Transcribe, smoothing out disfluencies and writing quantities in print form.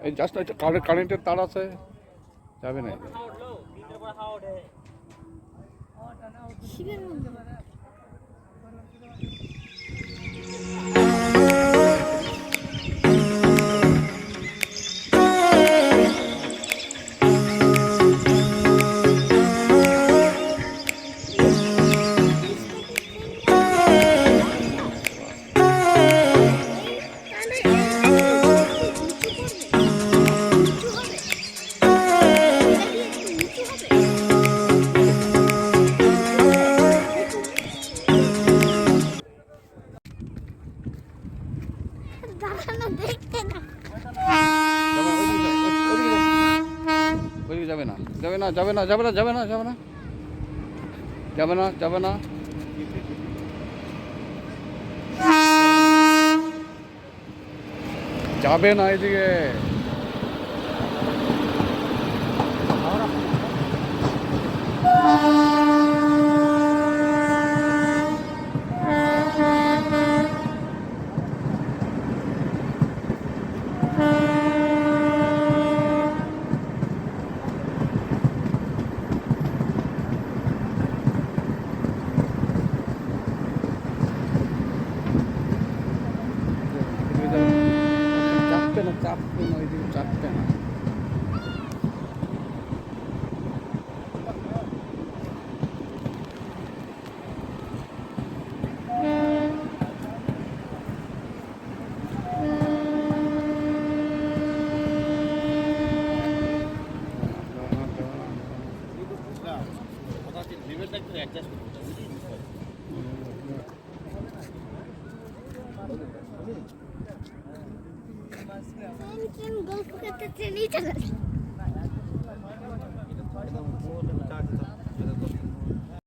এই জাস্ট কারেন্টের তার আছে, যাবে না। যাবে না, যাবে না, যাবে না, যাবে না, যাবে না, যাবে না, যাবে না, যাবে না, যাবে না এদিকে। চাপবে না, চাপবে না, ওইদিকে চাপবে না। गल्फ करते नहीं चला